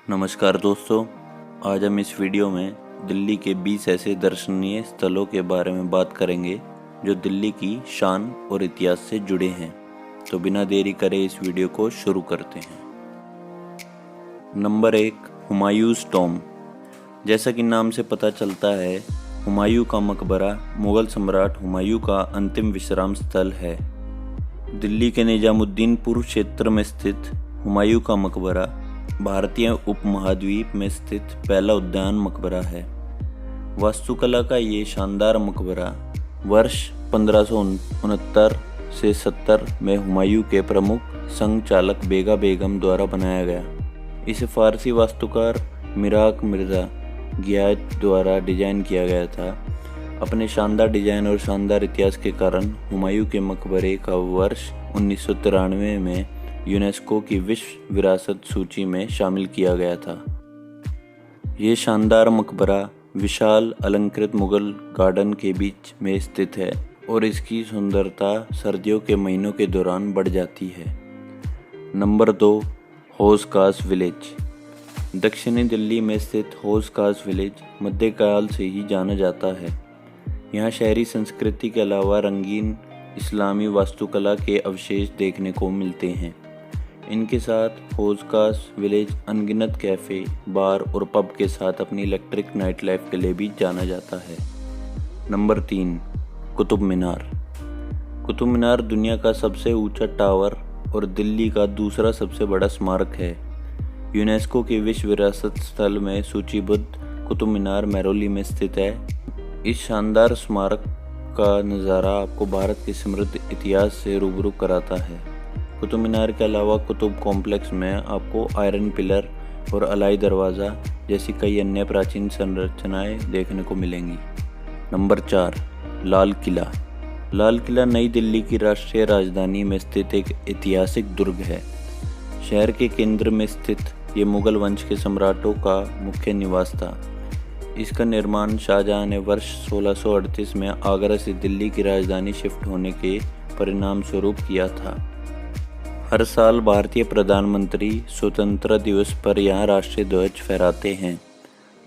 नमस्कार दोस्तों, आज हम इस वीडियो में दिल्ली के 20 ऐसे दर्शनीय स्थलों के बारे में बात करेंगे जो दिल्ली की शान और इतिहास से जुड़े हैं। तो बिना देरी करे इस वीडियो को शुरू करते हैं। Number 1, Humayun's tomb. जैसा कि नाम से पता चलता है, हुमायूं का मकबरा मुगल सम्राट हुमायूं का अंतिम विश्राम स्थल है। दिल्ली के निजामुद्दीनपुर क्षेत्र में स्थित हुमायूं का मकबरा भारतीय उपमहाद्वीप में स्थित पहला उद्यान मकबरा है। वास्तुकला का ये शानदार मकबरा वर्ष 1569 से 70 में हुमायूं के प्रमुख संघ चालक बेगा बेगम द्वारा बनाया गया। इसे फारसी वास्तुकार मिराक मिर्जा गियाथ द्वारा डिजाइन किया गया था। अपने शानदार डिजाइन और शानदार इतिहास के कारण हुमायूं के मकबरे का वर्ष 1993 में यूनेस्को की विश्व विरासत सूची में शामिल किया गया था। ये शानदार मकबरा विशाल अलंकृत मुगल गार्डन के बीच में स्थित है और इसकी सुंदरता सर्दियों के महीनों के दौरान बढ़ जाती है। नंबर 2, हौज खास विलेज। दक्षिणी दिल्ली में स्थित हौज खास विलेज मध्यकाल से ही जाना जाता है। यहाँ शहरी संस्कृति के अलावा रंगीन इस्लामी वास्तुकला के अवशेष देखने को मिलते हैं। इनके साथ हौज खास विलेज अनगिनत कैफ़े, बार और पब के साथ अपनी इलेक्ट्रिक नाइट लाइफ के लिए भी जाना जाता है। नंबर 3, कुतुब मीनार। कुतुब मीनार दुनिया का सबसे ऊंचा टावर और दिल्ली का दूसरा सबसे बड़ा स्मारक है। यूनेस्को के विश्व विरासत स्थल में सूचीबद्ध कुतुब मीनार मेहरौली में स्थित है। इस शानदार स्मारक का नज़ारा आपको भारत के समृद्ध इतिहास से रूबरू कराता है। कुतुब मीनार के अलावा कुतुब कॉम्प्लेक्स में आपको आयरन पिलर और अलाई दरवाज़ा जैसी कई अन्य प्राचीन संरचनाएं देखने को मिलेंगी। नंबर 4, लाल किला। लाल किला नई दिल्ली की राष्ट्रीय राजधानी में स्थित एक ऐतिहासिक दुर्ग है। शहर के केंद्र में स्थित ये मुगल वंश के सम्राटों का मुख्य निवास था। इसका निर्माण शाहजहां ने वर्ष 1638 में आगरा से दिल्ली की राजधानी शिफ्ट होने के परिणाम स्वरूप किया था। हर साल भारतीय प्रधानमंत्री स्वतंत्रता दिवस पर यहाँ राष्ट्रीय ध्वज फहराते हैं।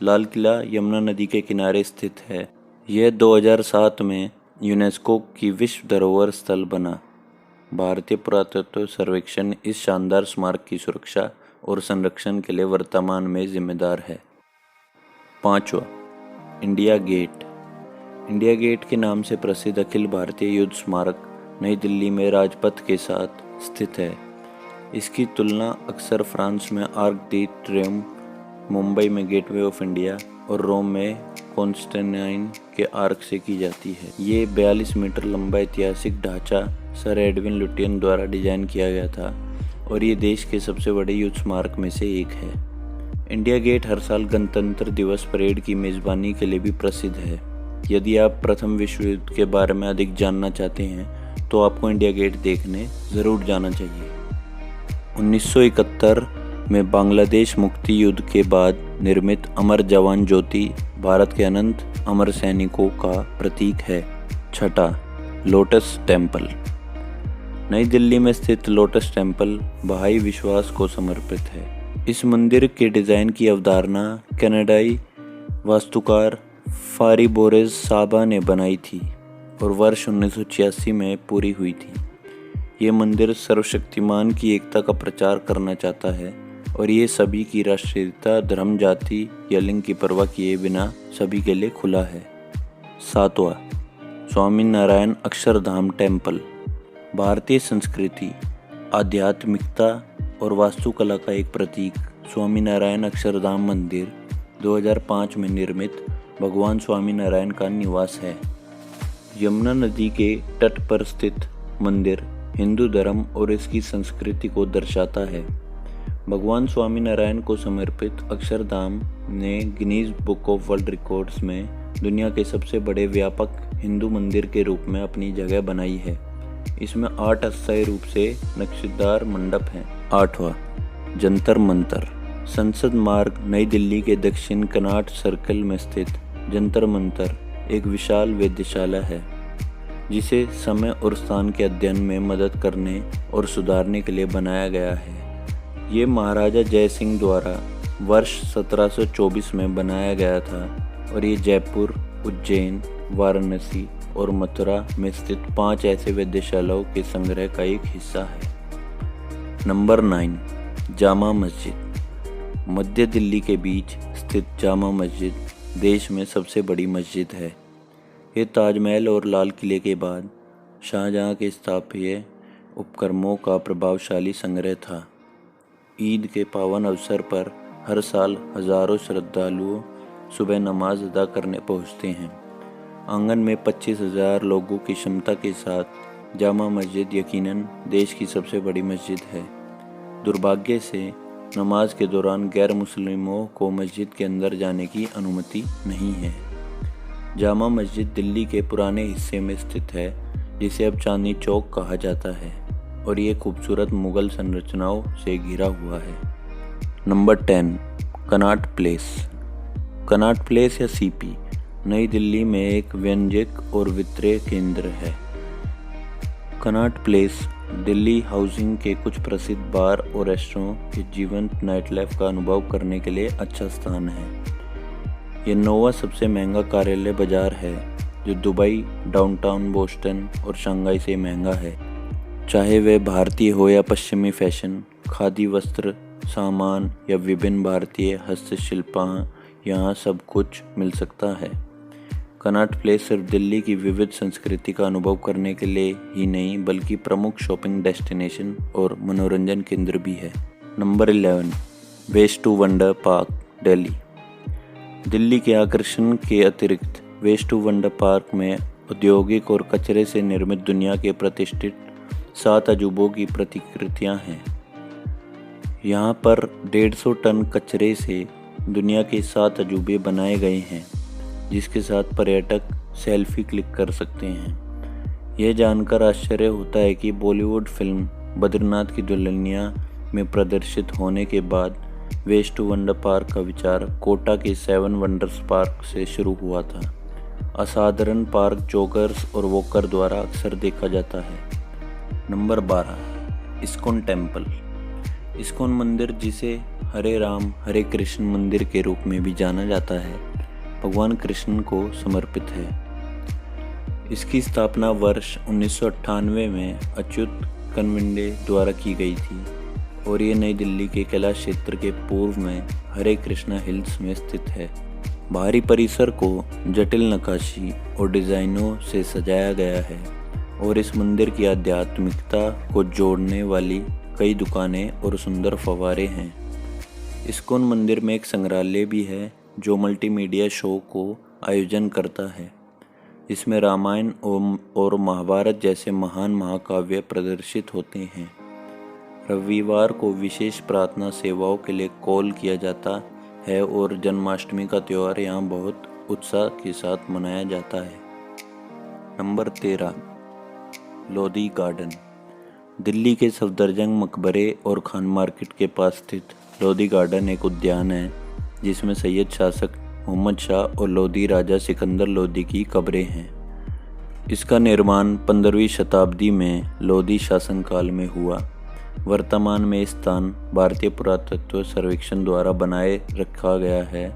लाल किला यमुना नदी के किनारे स्थित है। यह 2007 में यूनेस्को की विश्व धरोहर स्थल बना। भारतीय पुरातत्व सर्वेक्षण इस शानदार स्मारक की सुरक्षा और संरक्षण के लिए वर्तमान में जिम्मेदार है। 5वां, इंडिया गेट। इंडिया गेट के नाम से प्रसिद्ध अखिल भारतीय युद्ध स्मारक नई दिल्ली में राजपथ के साथ स्थित है। इसकी तुलना अक्सर फ्रांस में आर्क दी ट्रियम्फ, मुंबई में गेटवे ऑफ इंडिया और रोम में कॉन्स्टेंटाइन के आर्क से की जाती है। ये 42 मीटर लंबा ऐतिहासिक ढांचा सर एडविन लुटियन द्वारा डिजाइन किया गया था और ये देश के सबसे बड़े युद्ध स्मारक में से एक है। इंडिया गेट हर साल गणतंत्र दिवस परेड की मेज़बानी के लिए भी प्रसिद्ध है। यदि आप प्रथम विश्व युद्ध के बारे में अधिक जानना चाहते हैं तो आपको इंडिया गेट देखने ज़रूर जाना चाहिए। 1971 में बांग्लादेश मुक्ति युद्ध के बाद निर्मित अमर जवान ज्योति भारत के अनंत अमर सैनिकों का प्रतीक है। 6, लोटस टेम्पल। नई दिल्ली में स्थित लोटस टेम्पल बहाई विश्वास को समर्पित है। इस मंदिर के डिज़ाइन की अवधारणा कनाडाई वास्तुकार फारिबोरेज साबा ने बनाई थी और वर्ष 1986 में पूरी हुई थी। ये मंदिर सर्वशक्तिमान की एकता का प्रचार करना चाहता है और ये सभी की राष्ट्रीयता, धर्म, जाति या लिंग की परवाह किए बिना सभी के लिए खुला है। 7वां, स्वामी नारायण अक्षरधाम टेम्पल। भारतीय संस्कृति, आध्यात्मिकता और वास्तुकला का एक प्रतीक स्वामी नारायण अक्षरधाम मंदिर 2005 में निर्मित भगवान स्वामी नारायण का निवास है। यमुना नदी के तट पर स्थित मंदिर हिंदू धर्म और इसकी संस्कृति को दर्शाता है। भगवान स्वामी नारायण को समर्पित अक्षरधाम ने Guinness book of world records में दुनिया के सबसे बड़े व्यापक हिंदू मंदिर के रूप में अपनी जगह बनाई है। इसमें 8 अस्थायी रूप से नक्शेदार मंडप हैं। 8वां, जंतर मंतर। संसद मार्ग नई दिल्ली के दक्षिण कनॉट सर्कल में स्थित जंतर मंतर एक विशाल वेधशाला है जिसे समय और स्थान के अध्ययन में मदद करने और सुधारने के लिए बनाया गया है। ये महाराजा जय सिंह द्वारा वर्ष 1724 में बनाया गया था और ये जयपुर, उज्जैन, वाराणसी और मथुरा में स्थित 5 ऐसे वेधशालाओं के संग्रह का एक हिस्सा है। नंबर 9, जामा मस्जिद। मध्य दिल्ली के बीच स्थित जामा मस्जिद देश में सबसे बड़ी मस्जिद है। ये ताजमहल और लाल किले के बाद शाहजहां के स्थापत्य उपक्रमों का प्रभावशाली संग्रह था। ईद के पावन अवसर पर हर साल हजारों श्रद्धालुओं सुबह नमाज अदा करने पहुंचते हैं। आंगन में 25,000 लोगों की क्षमता के साथ जामा मस्जिद यकीनन देश की सबसे बड़ी मस्जिद है। दुर्भाग्य से नमाज के दौरान गैर मुस्लिमों को मस्जिद के अंदर जाने की अनुमति नहीं है। जामा मस्जिद दिल्ली के पुराने हिस्से में स्थित है, जिसे अब चांदनी चौक कहा जाता है, और ये खूबसूरत मुगल संरचनाओं से घिरा हुआ है। Number 10, Connaught place. Connaught place या सीपी नई दिल्ली में एक व्यंजक और विक्रय केंद्र है। कनॉट प्लेस दिल्ली हाउसिंग के कुछ प्रसिद्ध बार और रेस्टोरों के जीवंत नाइट लाइफ का अनुभव करने के लिए अच्छा स्थान है। यह 9वां सबसे महंगा कार्यालय बाजार है, जो दुबई, डाउनटाउन बोस्टन और शंघाई से महंगा है। चाहे वह भारतीय हो या पश्चिमी फैशन, खादी वस्त्र, सामान या विभिन्न भारतीय हस्तशिल्प, यहाँ सब कुछ मिल सकता है। कनॉट प्लेस सिर्फ दिल्ली की विविध संस्कृति का अनुभव करने के लिए ही नहीं, बल्कि प्रमुख शॉपिंग डेस्टिनेशन और मनोरंजन केंद्र भी है। Number 11, Waste to Wonder Park, Delhi. Delhi के आकर्षण के अतिरिक्त वेस्ट टू वंडर पार्क में औद्योगिक और कचरे से निर्मित दुनिया के प्रतिष्ठित 7 अजूबों की प्रतिकृतियां हैं। यहाँ पर 150 टन कचरे से दुनिया के 7 अजूबे बनाए गए हैं, जिसके साथ पर्यटक सेल्फी क्लिक कर सकते हैं। यह जानकर आश्चर्य होता है कि बॉलीवुड फिल्म बद्रीनाथ की दुल्हनिया में प्रदर्शित होने के बाद वेस्ट टू वंडर पार्क का विचार कोटा के 7 वंडर्स पार्क से शुरू हुआ था। असाधारण पार्क जॉगर्स और वॉकर द्वारा अक्सर देखा जाता है। Number 12, ISKCON temple. इस्कॉन मंदिर, जिसे हरे राम हरे कृष्ण मंदिर के रूप में भी जाना जाता है, भगवान कृष्ण को समर्पित है। इसकी स्थापना वर्ष 1998 में अच्युत कनविंडे द्वारा की गई थी और ये नई दिल्ली के कैलाश क्षेत्र के पूर्व में हरे कृष्णा हिल्स में स्थित है। बाहरी परिसर को जटिल नक्काशी और डिजाइनों से सजाया गया है और इस मंदिर की आध्यात्मिकता को जोड़ने वाली कई दुकानें और सुंदर फव्वारे हैं। इस्कॉन मंदिर में एक संग्रहालय भी है जो मल्टीमीडिया शो को आयोजन करता है। इसमें रामायण और महाभारत जैसे महान महाकाव्य प्रदर्शित होते हैं। रविवार को विशेष प्रार्थना सेवाओं के लिए कॉल किया जाता है और जन्माष्टमी का त्यौहार यहाँ बहुत उत्साह के साथ मनाया जाता है। Number 13, Lodhi garden. दिल्ली के सफदरजंग मकबरे और खान मार्केट के पास स्थित लोधी गार्डन एक उद्यान है, जिसमें सैयद शासक मोहम्मद शाह और लोधी राजा सिकंदर लोधी की कब्रें हैं। इसका निर्माण 15वीं शताब्दी में लोधी शासनकाल में हुआ। वर्तमान में स्थान भारतीय पुरातत्व सर्वेक्षण द्वारा बनाए रखा गया है।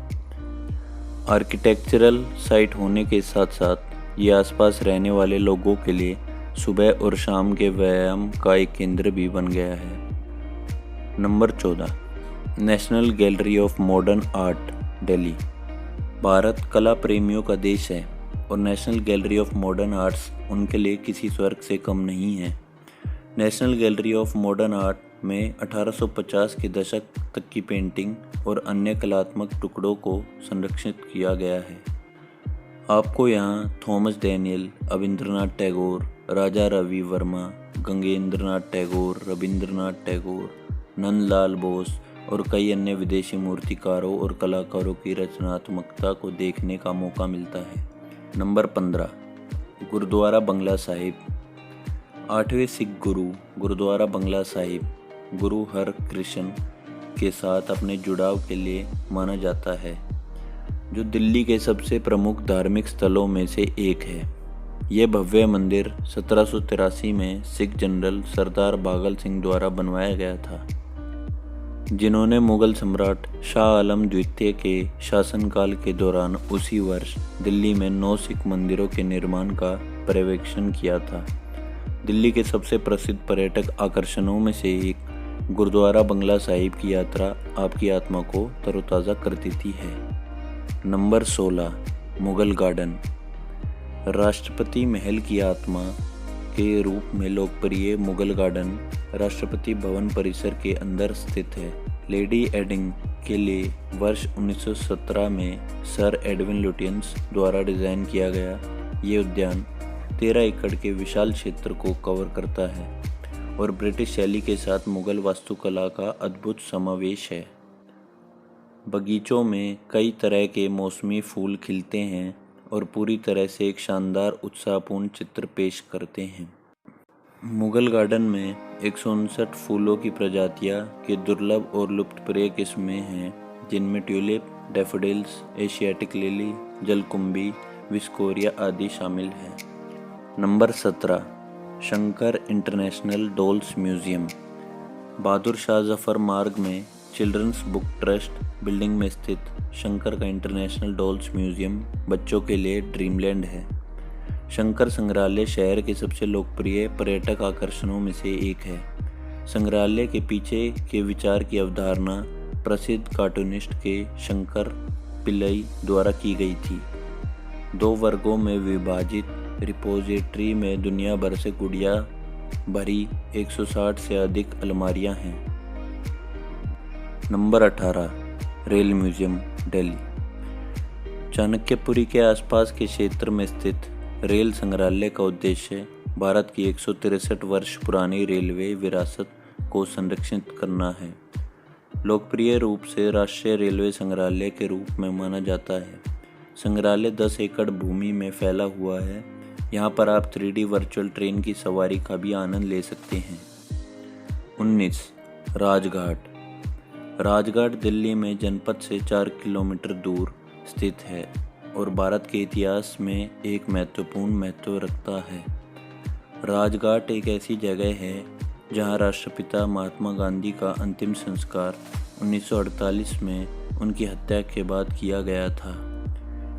आर्किटेक्चरल साइट होने के साथ साथ ये आसपास रहने वाले लोगों के लिए सुबह और शाम के व्यायाम का एक केंद्र भी बन गया है। Number 14, national gallery of modern art, Delhi. Bharat कला प्रेमियों का देश है और national gallery of modern arts उनके लिए किसी स्वर्ग से कम नहीं है। National gallery of modern art में 1850 के दशक तक की पेंटिंग और अन्य कलात्मक टुकड़ों को संरक्षित किया गया है। आपको यहाँ थॉमस डैनियल, रविंद्रनाथ टैगोर, राजा रवि वर्मा, गंगेंद्रनाथ टैगोर, रविंद्रनाथ टैगोर, नंदलाल बोस और कई अन्य विदेशी मूर्तिकारों और कलाकारों की रचनात्मकता को देखने का मौका मिलता है। नंबर 15, गुरुद्वारा बंगला साहिब। 8वें सिख गुरु गुरुद्वारा बंगला साहिब गुरु हरकृष्ण के साथ अपने जुड़ाव के लिए माना जाता है, जो दिल्ली के सबसे प्रमुख धार्मिक स्थलों में से एक है। यह भव्य मंदिर 1783 में सिख जनरल सरदार भागल सिंह द्वारा बनवाया गया था। जिन्होंने मुगल सम्राट शाह आलम द्वितीय के शासनकाल के दौरान उसी वर्ष दिल्ली में 9 सिख मंदिरों के निर्माण का पर्यवेक्षण किया था। दिल्ली के सबसे प्रसिद्ध पर्यटक आकर्षणों में से एक गुरुद्वारा बंगला साहिब की यात्रा आपकी आत्मा को तरोताज़ा कर देती है। Number 16, Mughal garden. राष्ट्रपति महल की आत्मा के रूप में लोकप्रिय मुगल गार्डन राष्ट्रपति भवन परिसर के अंदर स्थित है। लेडी एडिंग के लिए वर्ष 1917 में सर एडविन लुटियंस द्वारा डिज़ाइन किया गया ये उद्यान 13 एकड़ के विशाल क्षेत्र को कवर करता है और ब्रिटिश शैली के साथ मुगल वास्तुकला का अद्भुत समावेश है। बगीचों में कई तरह के मौसमी फूल खिलते हैं और पूरी तरह से एक शानदार उत्साहपूर्ण चित्र पेश करते हैं। मुगल गार्डन में 159 फूलों की प्रजातियां के दुर्लभ और लुप्तप्राय किस्में हैं, जिनमें ट्यूलिप, डैफोडिल्स, एशियाटिक लिली, जलकुंभी, विस्कोरिया आदि शामिल हैं। Number 17, Shankar international dolls museum. Bahadur Shah Zafar Marg में चिल्ड्रंस बुक ट्रस्ट बिल्डिंग में स्थित शंकर का इंटरनेशनल डॉल्स म्यूजियम बच्चों के लिए ड्रीमलैंड है। शंकर संग्रहालय शहर के सबसे लोकप्रिय पर्यटक आकर्षणों में से एक है। संग्रहालय के पीछे के विचार की अवधारणा प्रसिद्ध कार्टूनिस्ट के शंकर पिल्लई द्वारा की गई थी। 2 वर्गों में विभाजित रिपोजिटरी में दुनिया भर से गुड़िया भरी 160 से अधिक अलमारियां हैं। Number 18, rail museum, Delhi. Chanakyapuri के आसपास के क्षेत्र में स्थित रेल संग्रहालय का उद्देश्य भारत की 163 वर्ष पुरानी रेलवे विरासत को संरक्षित करना है। लोकप्रिय रूप से राष्ट्रीय रेलवे संग्रहालय के रूप में माना जाता है। संग्रहालय 10 एकड़ भूमि में फैला हुआ है। यहाँ पर आप 3D वर्चुअल ट्रेन की सवारी का भी आनंद ले सकते हैं। 19, राजघाट। राजघाट दिल्ली में जनपद से 4 किलोमीटर दूर स्थित है और भारत के इतिहास में एक महत्वपूर्ण महत्व रखता है। राजघाट एक ऐसी जगह है जहाँ राष्ट्रपिता महात्मा गांधी का अंतिम संस्कार 1948 में उनकी हत्या के बाद किया गया था।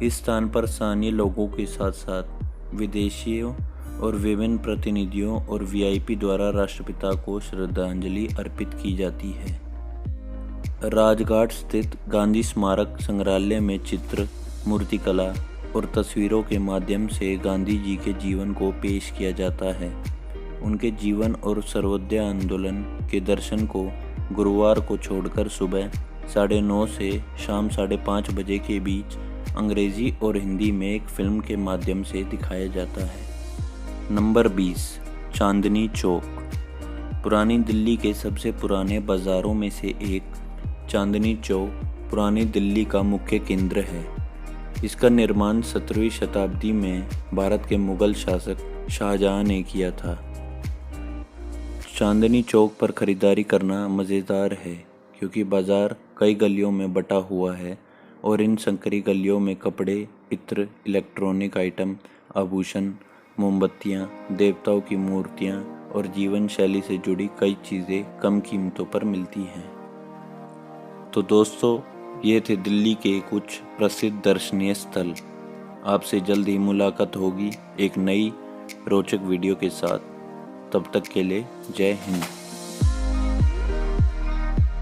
इस स्थान पर स्थानीय लोगों के साथ साथ विदेशियों और विभिन्न प्रतिनिधियों और वीआईपी द्वारा राष्ट्रपिता को श्रद्धांजलि अर्पित की जाती है। राजघाट स्थित गांधी स्मारक संग्रहालय में चित्र, मूर्तिकला और तस्वीरों के माध्यम से गांधी जी के जीवन को पेश किया जाता है। उनके जीवन और सर्वोदय आंदोलन के दर्शन को गुरुवार को छोड़कर सुबह 9:30 से शाम 5:30 बजे के बीच अंग्रेजी और हिंदी में एक फिल्म के माध्यम से दिखाया जाता है। नंबर 20, चांदनी चौक। पुरानी दिल्ली के सबसे पुराने बाज़ारों में से एक चांदनी चौक पुरानी दिल्ली का मुख्य केंद्र है। इसका निर्माण 17वीं शताब्दी में भारत के मुगल शासक शाहजहां ने किया था। चांदनी चौक पर खरीदारी करना मज़ेदार है क्योंकि बाज़ार कई गलियों में बटा हुआ है और इन संकरी गलियों में कपड़े, इत्र, इलेक्ट्रॉनिक आइटम, आभूषण, मोमबत्तियाँ, देवताओं की मूर्तियाँ और जीवन शैली से जुड़ी कई चीज़ें कम कीमतों पर मिलती हैं। तो दोस्तों, ये थे दिल्ली के कुछ प्रसिद्ध दर्शनीय स्थल। आपसे जल्द ही मुलाकात होगी एक नई रोचक वीडियो के साथ। तब तक के लिए जय हिंद।